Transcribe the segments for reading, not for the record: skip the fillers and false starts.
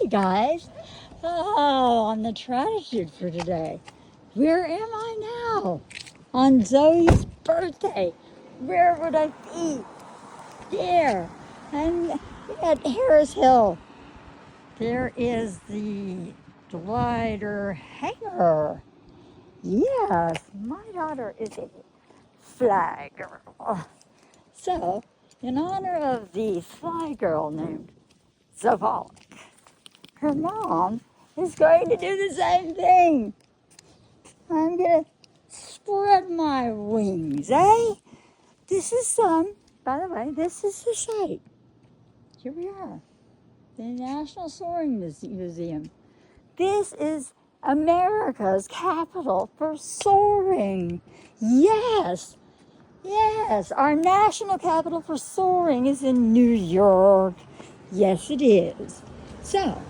Hey guys. Oh, on the gratitude for today. Where am I now? On Zoe's birthday. Where would I be? There. I'm at Harris Hill. There is the glider hangar. Yes, my daughter is a fly girl. So, in honor of the fly girl named Zavala, her mom is going to do the same thing. I'm going to spread my wings, eh? This is by the way, this is the site. Here we are, the National Soaring Museum. This is America's capital for soaring. Yes, yes, our national capital for soaring is in New York. Yes, it is. So,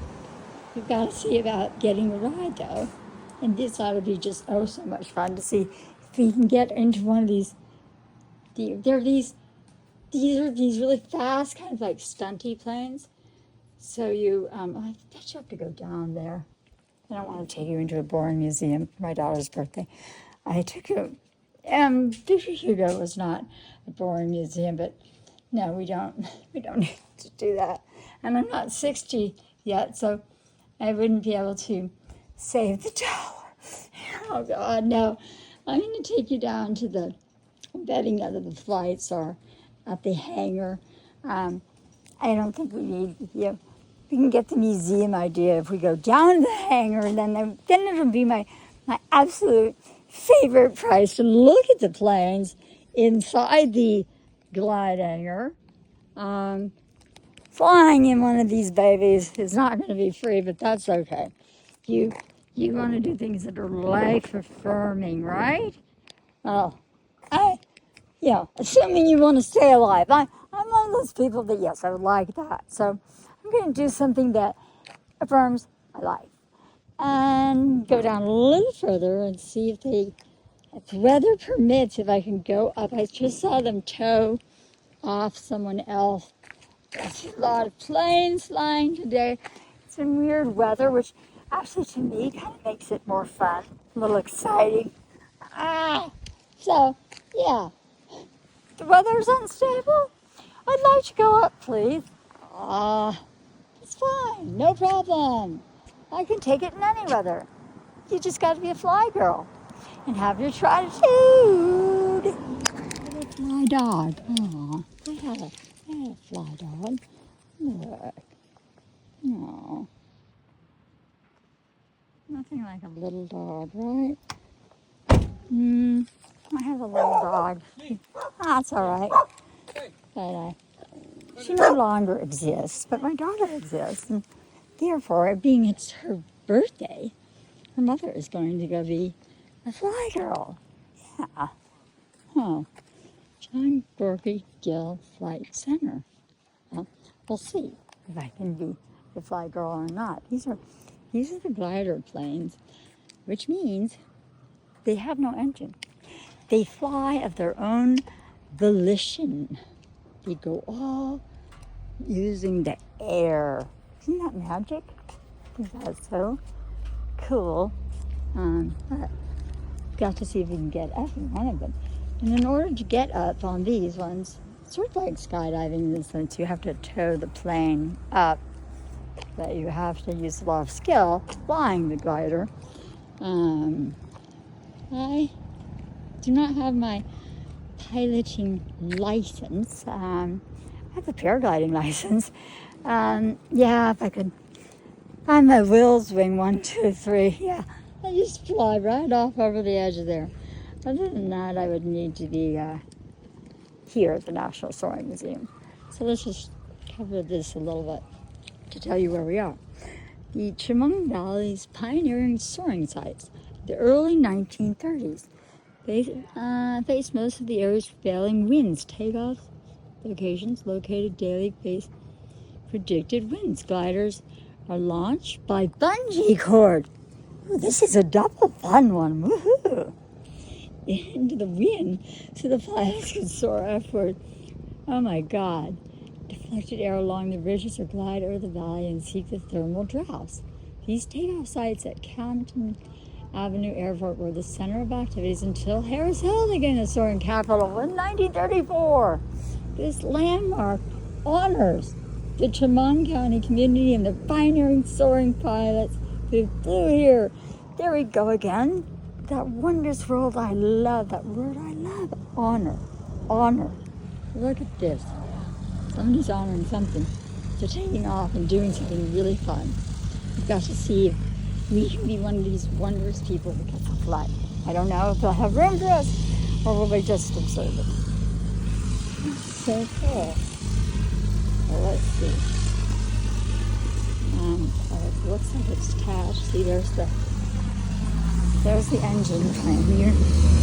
we've got to see about getting a ride, though. And this ought to be just, oh, so much fun to see if we can get into one of these. There are these are these really fast, kind of like stunty planes. So I bet you have to go down there. I don't want to take you into a boring museum for my daughter's birthday. I took you, Victor Hugo was not a boring museum, but no, we don't need to do that. And I'm not 60 yet, so I wouldn't be able to save the dollar. Oh God, no. I'm going to take you down to the betting that the flights are at the hangar. I don't think we need, we can get the museum idea if we go down to the hangar, and then it'll be my absolute favorite price to look at the planes inside the glide hangar. Flying in one of these babies is not going to be free, but that's okay. You want to do things that are life affirming, right? Oh, assuming you want to stay alive. I'm one of those people that, yes, I would like that. So I'm going to do something that affirms my life. And go down a little further and see if weather permits, if I can go up. I just saw them tow off someone else. There's a lot of planes flying today. It's in weird weather, which actually to me kind of makes it more fun, a little exciting. So, yeah. The weather's unstable. I'd like to go up, please. It's fine, no problem. I can take it in any weather. You just got to be a fly girl and have your gratitude. A fly dog. Oh, I had a fly dog. Look. Oh, nothing like a little dog, right? I have a little dog. That's all right. But she no longer exists, but my daughter exists. And therefore, being it's her birthday, her mother is going to go be a fly girl. Yeah. Oh, John Gorky Gill Flight Center. Well, we'll see if I can be the fly girl or not. These are the glider planes, which means they have no engine. They fly of their own volition. They go all using the air. Isn't that magic? I think that's so cool. But got to see if we can get up in one of them. And in order to get up on these ones, sort of like skydiving in the sense you have to tow the plane up, that you have to use a lot of skill flying the glider. I do not have my piloting license. I have a paragliding license. If I could find my wheels wing 1, 2, 3, yeah, I just fly right off over the edge of there. Other than that, I would need to be here at the National Soaring Museum. So let's just cover this a little bit to tell you where we are. The Chemung Valley's pioneering soaring sites, the early 1930s, faced most of the area's prevailing winds. Takeoff locations located daily face predicted winds. Gliders are launched by bungee cord. Ooh, this is a double fun one. Woohoo! into the wind so the pilots could soar upward. Oh my God. To collected air along the ridges or glide over the valley and seek the thermal drafts. These takeoff sites at Camden Avenue Airport were the center of activities until Harris Hill became the soaring capital in 1934. This landmark honors the Chemung County community and the pioneering soaring pilots who flew here. There we go again. That wondrous world I love, that word I love, honor, honor. Look at this. Somebody's honoring something. They're taking off and doing something really fun. We've got to see if we can be one of these wondrous people who gets to fly. I don't know if they'll have room for us or will they just observe it. So cool. Well, let's see. It looks like it's attached. See, there's the engine thing here.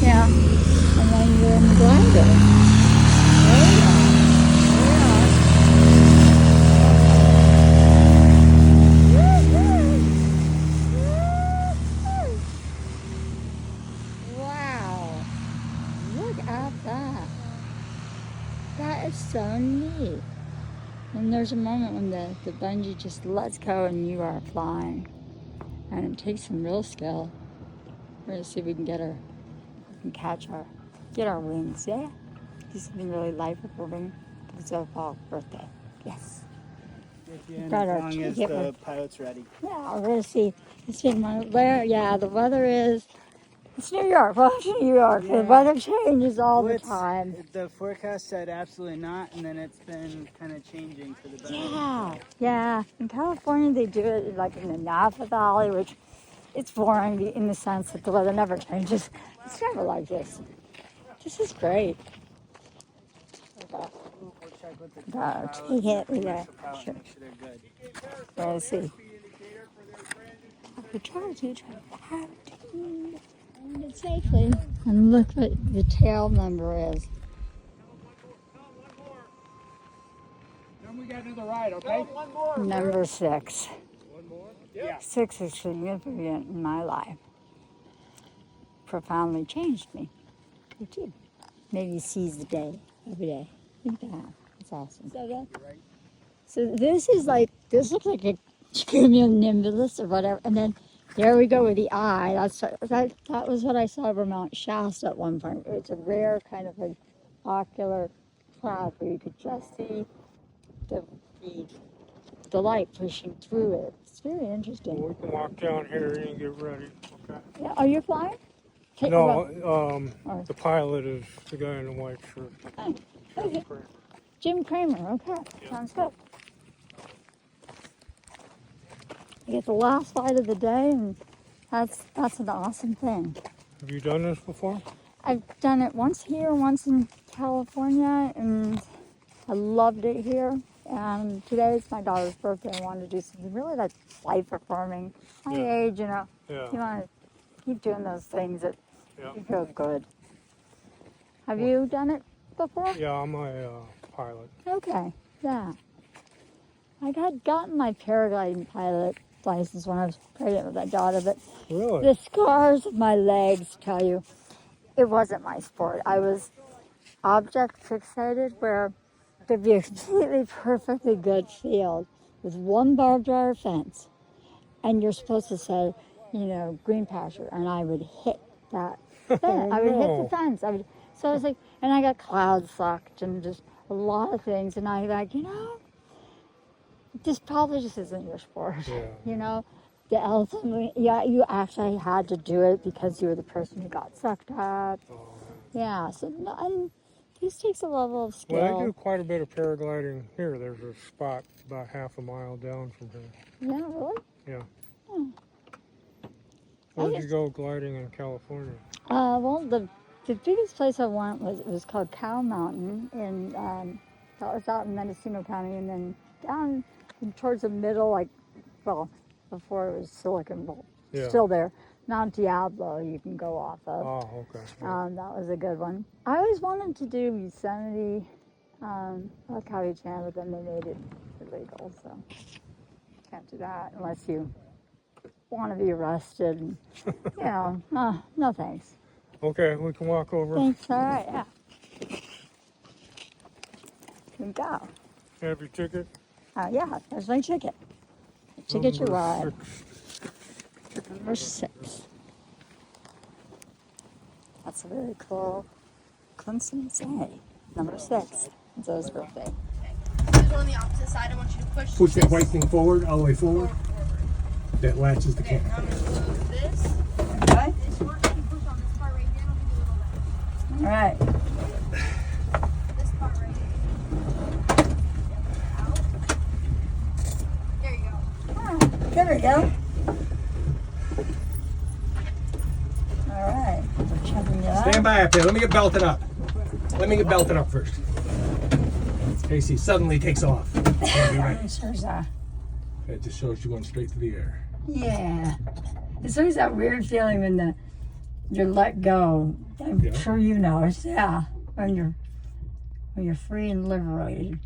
Yeah. And then you're in the glider. Wow. Look at that. That is so neat. And there's a moment when the bungee just lets go and you are flying. And it takes some real skill. We're gonna see if we can get our wings, yeah? Do something really life-affirming for the Zophal birthday. Yes. As long as the pilot's ready. Yeah, we're gonna see. It's been where, yeah, the weather is. It's New York. Welcome to New York. Yeah. The weather changes all the time. The forecast said absolutely not, and then it's been kind of changing for the better. Yeah, yeah. In California, they do it like in the Napa Valley, which it's boring in the sense that the weather never changes. It's never like this. This is great. Take it. Yeah, sure. Let's see. We try to land it safely. And look what the tail number is. Then we got another ride, okay? One more. Number 6. One more? Yeah. 6 is significant in my life. Profoundly changed me. It did. Maybe seize the day every day. Look at that. That's awesome. So this looks like a cumulonimbus or whatever. And then there we go with the eye. That was what I saw over Mount Shasta at one point. It's a rare kind of an ocular cloud where you could just see the light pushing through it. It's very interesting. Well, we can walk down here and get ready. Okay. Yeah, are you flying? No, the pilot is the guy in the white shirt. Okay. Jim Kramer. Okay, yeah. Sounds good. I get the last flight of the day, and that's an awesome thing. Have you done this before? I've done it once here, once in California, and I loved it here. And today is my daughter's birthday. I wanted to do something really like life-affirming. My age, you know, you want to keep doing those things that you feel good. Have you done it before? Yeah, I'm a pilot. Okay, yeah. I had gotten my paragliding pilot license when I was pregnant with my daughter, but Really? the scars of my legs tell you it wasn't my sport. I was object fixated where there'd be a completely perfectly good field with one barbed wire fence, and you're supposed to say, you know, green pasture, and I would hit that fence. I would hit the fence. So I was like, and I got cloud sucked and just a lot of things, and I like, you know, this probably just isn't your sport. Yeah. You know, the elephant, you actually had to do it because you were the person who got sucked up. Oh. Yeah, so and this takes a level of skill. Well, I do quite a bit of paragliding here. There's a spot about half a mile down from here. Yeah, really? Yeah. Hmm. Where'd you go gliding in California? Well, the biggest place I went was called Cow Mountain, and that was out in Mendocino County, and then down towards the middle, like, well, before it was Silicon Bowl, still there. Mount Diablo you can go off of. Oh, okay. That was a good one. I always wanted to do Yosemite, California, but then they made it illegal, so can't do that unless you want to be arrested. And, you know, no thanks. Okay, we can walk over. Thanks, all right, yeah. Here we go. Have your ticket? Yeah, there's my ticket. Ticket to Number ride. 6. Number 6. That's a very cool coincidence. Hey, number 6. It's Zoe's birthday. There's one on the opposite side. I want you to push. Push that this white thing forward, all the way forward. forward. That latches the Okay, can. now I'm gonna close this. Okay. This one, if you push on this part right here, it'll be a little All right. better. This part right here. Out. There you go. There we go. All right. We're chugging it up. Stand by up there. Let me get belted up. Let me get belted up first. Casey suddenly takes off. You'll be right. There's a, It just shows you going straight through the air. yeah. It's always that weird feeling when you let go. I'm Yeah. sure you know it. Yeah. When you're free and liberated.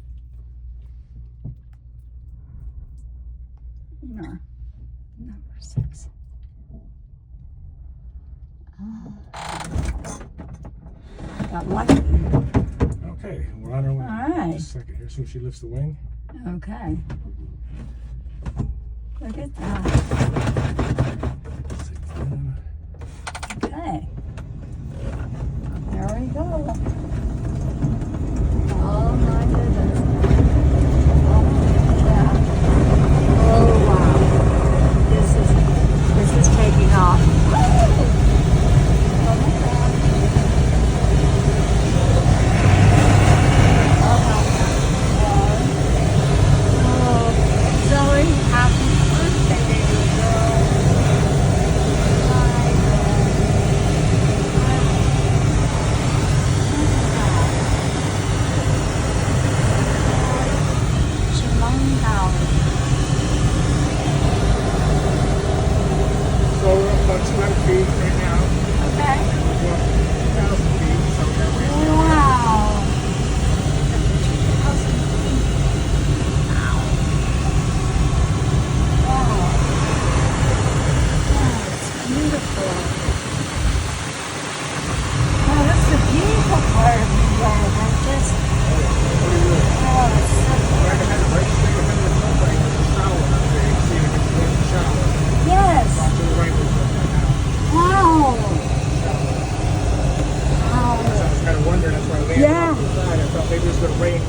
You know. Number 6. Got lucky. Okay, we're on our way. All right. Just a second here, so she lifts the wing. Okay. Look at that. Okay. There we go. Oh my goodness. Oh, yeah. Oh wow. This is taking off. Oh my God. Oh my God. Oh, Zoe, happy birthday, baby girl. My Chimong Valley. So we're up about 200 feet right now. Okay. We're up 2,000 feet, so we're gonna wait. Wow. Wow. That's beautiful. Oh, that's the beautiful part of the world. I'm just, oh, it's so Right ahead of right straight ahead of the pump, right there's a shower up there. You see it in the shower. yes. Off to the right a little bit right now. Wow. Wow. So I was kind of wondering, that's why I landed Yeah. off the side. I thought maybe it was going to rain.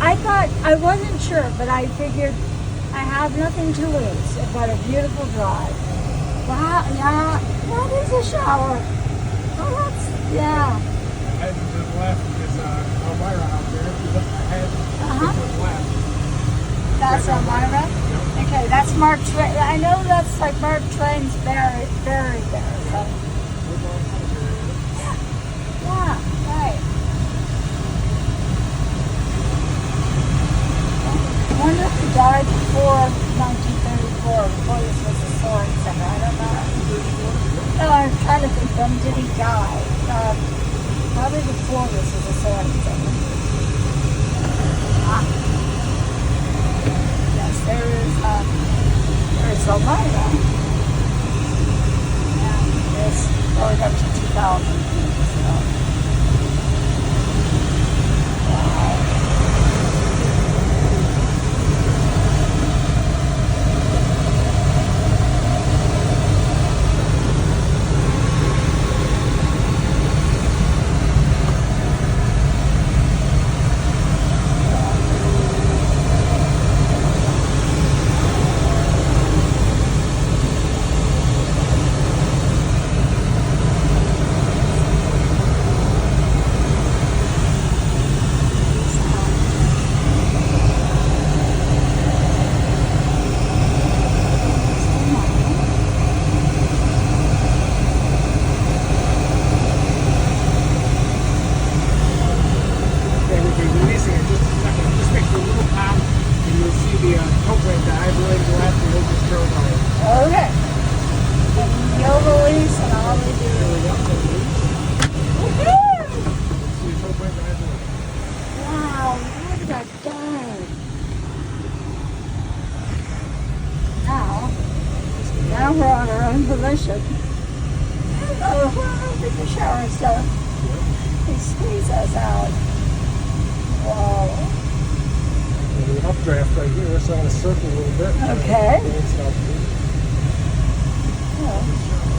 I thought, I wasn't sure, but I figured I have nothing to lose but a beautiful drive. Wow, yeah, that is a shower. Oh, that's, yeah. And to the left is Elmira out there. If you look ahead, Uh-huh. to the left. That's Elmira? Okay, that's Mark Twain. I know that's like Mark Twain's buried there. So. Yeah, right. I wonder if he died before 1934, before this was a soaring center. I don't know. No, I'm trying to think, when did he die? Probably before this was a soaring center. Ah. Yes, there's Elmira. And it's going up to 2,000 feet. So. Wow. They will be releasing it just a second. Just make a little pop, and you'll see the coupling dive really go left, and it'll just turn right. Okay. And you'll release and I'll There release. we go. So release. Woohoo! See the coupling dive away. Wow, look at that dive. Now we're on our own volition. Oh, wow, did the shower stuff. He squeezed us out. Wow. There's an updraft right here, so I'm going to circle a little bit. Okay. Go south. Oh.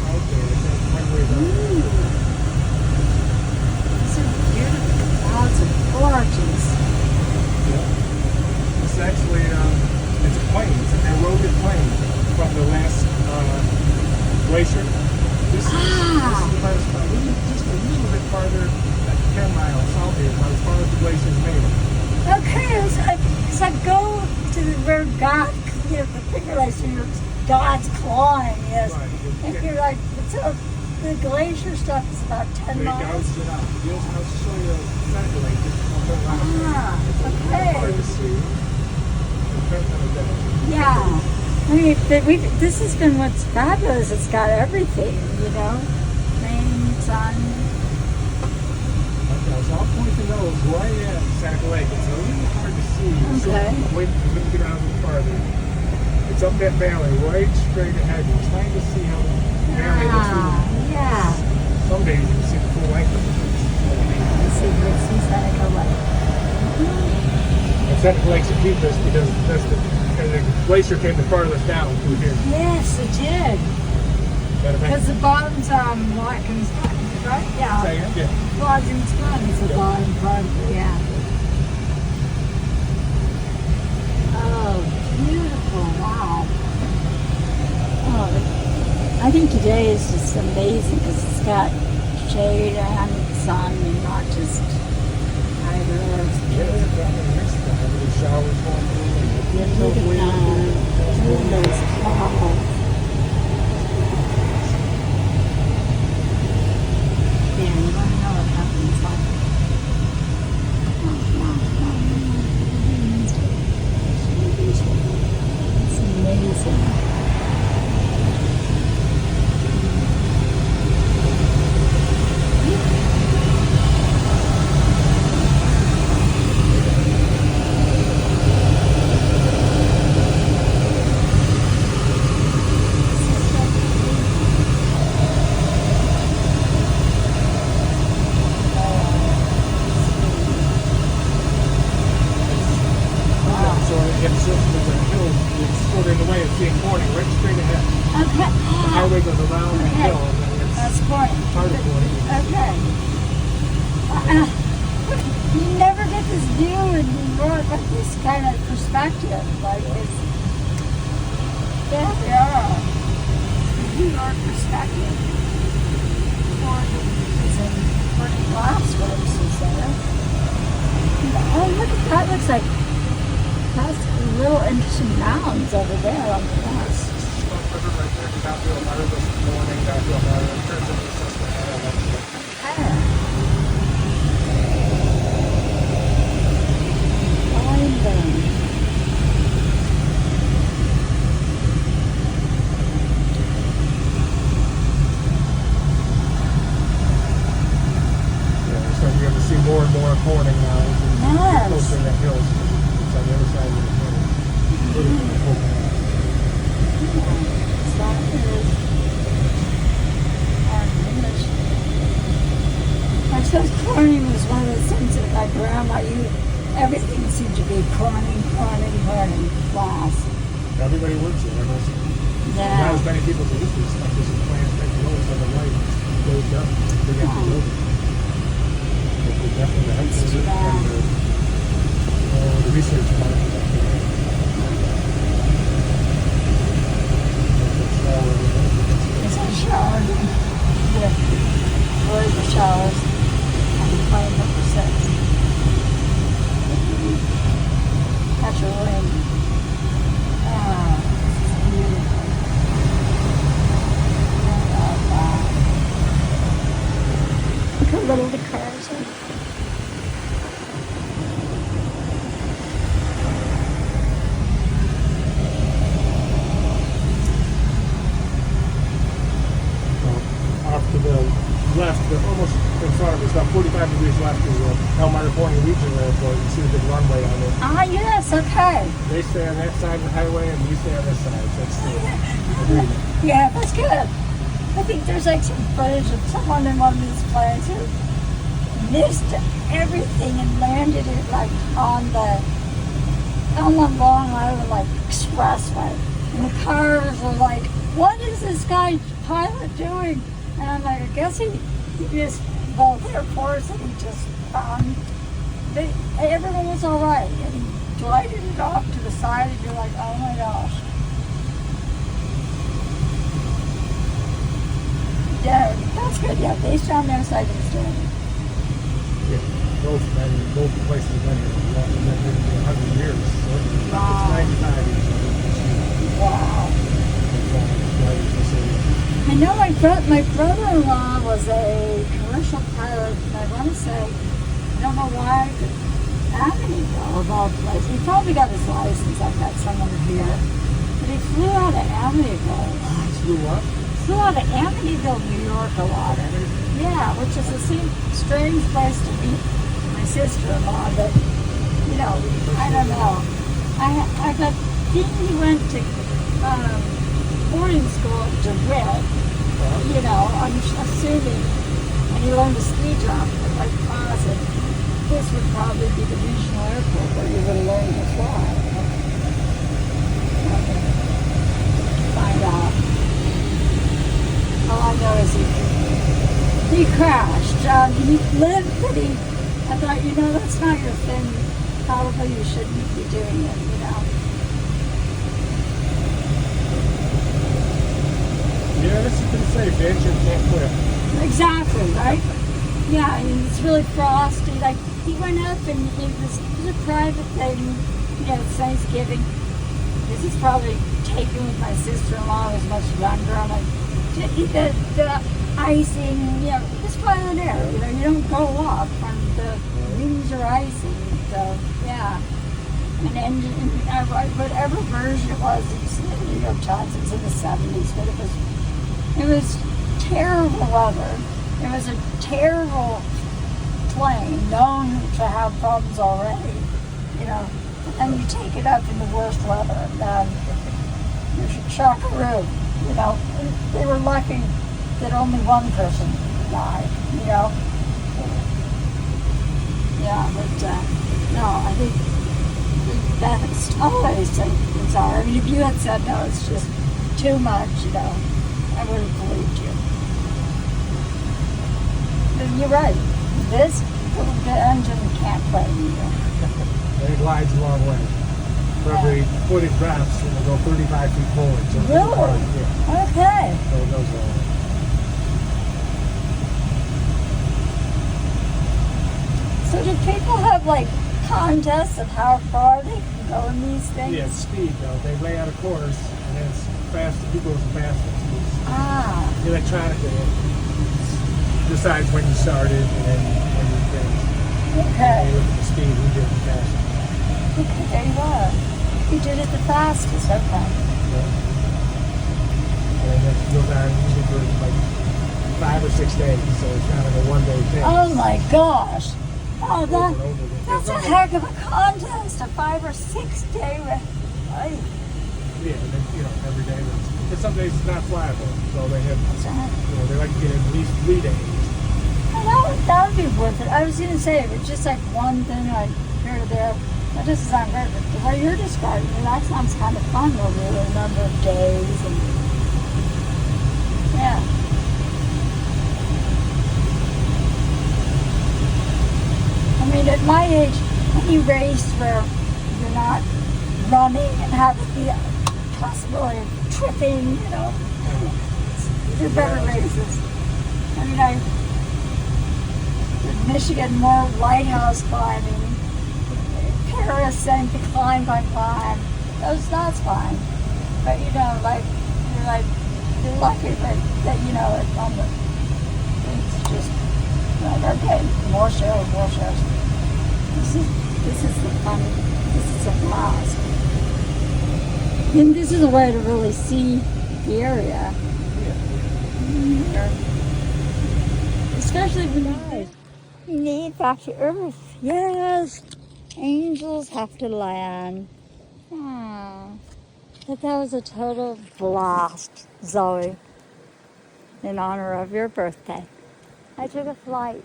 Out there, it's like one way down there. These are beautiful. Clouds are gorgeous. This actually, it's a plain. It's an eroded plain from the last glacier. This is the hardest part. This is just a little bit farther, like 10 miles south here, about as far as the glacier's made it. Okay, it's like go to where God, you know, the finger like God's clawing is. Right. If you're like, so the glacier stuff is about 10 They miles. gouged it out. I'll show you exactly like this. I'll turn around. Ah, It's a little okay. hard to see. It depends on the day. Yeah. I mean, this has been what's fabulous. It's got everything, you know, rain, sun. Okay, so I'll point the nose right at Seneca Lake. It's a little hard to see. Okay. So wait, we're going to get out a little farther. It's up that valley, right straight ahead. You're trying to see how the valley looks. Yeah. Some days you can see the full length of it. Let's see Seneca Lake. And Seneca Lake's the deepest because and the glacier came the farthest down through here. Yes, it did. That Because the bottom's Watkins Run, right? Yeah. Say again? Yeah. Watkins Run is the bottom part of it, yeah. Oh, beautiful. Wow. Oh, I think today is just amazing because it's got shade and sun and not just either or. Showers going through. Look at that. Look at those clouds. Yeah, you want to know what happens like. It's amazing. So it gets circled over a hill. It's sort of in the way of seeing morning, right straight ahead. Okay. The highway goes around the hill, and then it's That's corny. part of morning. Okay. You never get this view in New York with this kind of perspective. Like it's, there they are. New York perspective. For the glass races there. Oh, look at that. Looks like that's little interesting mounds over there on the west. River right there, down to Elmira this morning, down to Elmira, it turns into Susquehanna. Okay. Fine then. So you're going to see more and more Corning now. Yes. Closer to that hill. It's on the other side of the hill. That is our English. I suppose Corning was one of those things that my grandma everything seemed to be Corning class. Everybody works here. Not Yeah. as many people do this stuff. This is plant technology on the right. Closed up. Big empty building. But definitely the It's too bad. the research part of it. Is that a shower? Yeah. Where are the showers? I'm playing number 6. Catch a ring. Ah, it's beautiful. Look how little the cars are. Off to the left, but almost in front of us, about 45 degrees left is the Elmira Corning Regional Airport. You see the big runway on it. Ah, yes, okay. They stay on that side of the highway and we stay on this side. So that's the agreement. Yeah, that's good. I think there's like some footage of someone in one of these planes who missed everything and landed it like on the on the Long Island like expressway, and the cars are like, "What is this guy pilot doing?" And I'm like, "I guess he just both airports and he just everyone was all right, and he glided it off to the side, and you're like, oh my gosh." Yeah, that's good. Yeah, based on their side of the story. Yeah, both places have been here. One has been here 100 years. So it's Wow. 95 years old this year. Wow. So, I know my brother-in-law was a commercial pilot, and I want to say, I don't know why, but Amityville of all places. He probably got his license. I've got someone here, but he flew out of Amityville. flew up. Flew out of Amityville, New York a lot. Yeah, which is a strange place to meet my sister-in-law, but, you know, I don't know. I got he went to boarding school at DeWitt, you know, I'm assuming, and he learned to ski jump, but like positive, this would probably be the regional airport where you would learn to fly. Find out. All I know is he crashed. He lived, but I thought, you know, that's not your thing. Probably you shouldn't be doing it, you know. Yeah, this has been safe. The engine can't quit. Exactly, right? Yeah, and it's really frosty. Like, he went up and it was a private thing, you know, it's Thanksgiving. This is probably taken with my sister-in-law who was much younger. I'm like, the icing, you know, it's fine there. You know, you don't go up when the wings are icing. So, yeah. And whatever version it was in the New York Times, it was in the 70s, but it was terrible weather. It was a terrible plane, known to have problems already, you know. And you take it up in the worst weather, and there's a chockaroo, you know. And they were lucky that only one person died, you know. Yeah, but no, I think that's always things are. I mean, if you had said no, it's just too much, you know, I would have believed you. But you're right. This the engine can't play either. And it glides a long way. Probably 40 drops and it'll go 35 feet forward. So Really? yeah. Okay. So it goes long. So do people have like contests of how far they can go in these things? Yeah, it's speed though. They lay out a course and then it's fast. Who goes the fastest? Ah. Electronically, it decides when you started and then when you finished. Okay. You look at the speed, who did the fastest. Okay, there you are. You did it the fastest, okay. Yeah. And then you go down usually for like 5 or 6 days, so it's kind of a one-day thing. Oh my gosh. Oh, Over and over again. that's a heck of a contest, a 5 or 6 day race. Yeah, and then, you know, every day. But some days it's not flyable, so they have, you know, they like to get at least 3 days. That would be worth it. I was going to say, if it's just like one thing like here or there, that doesn't sound great. But the way you're describing it, that sounds kind of fun over a number of days. And yeah. I mean, at my age, any race where you're not running and have the possibility of tripping, you know, they're better races. I mean, I did Michigan more lighthouse climbing, Paris saying to climb. That's fine. But you know, like you're lucky that you know it on the. It's just like, okay, more shows. This is the fun. This is a blast. And this is a way to really see the area. Especially when you need back to Earth. Yes, angels have to land. But that was a total blast, Zoe, in honor of your birthday. I took a flight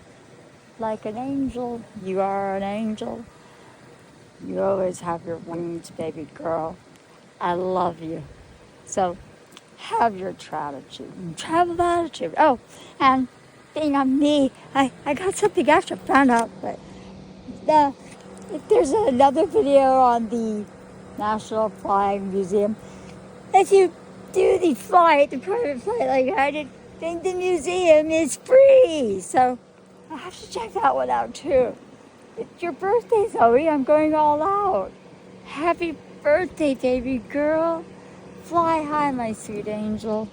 like an angel. You are an angel. You always have your wings, baby girl. I love you. So have your travel attitude. Oh, and being on me, I got something extra found out, but there's another video on the National Flying Museum. If you do the private flight like I did, then the museum is free. So I have to check that one out too. It's your birthday, Zoe. I'm going all out. Happy birthday, baby girl. Fly high, my sweet angel.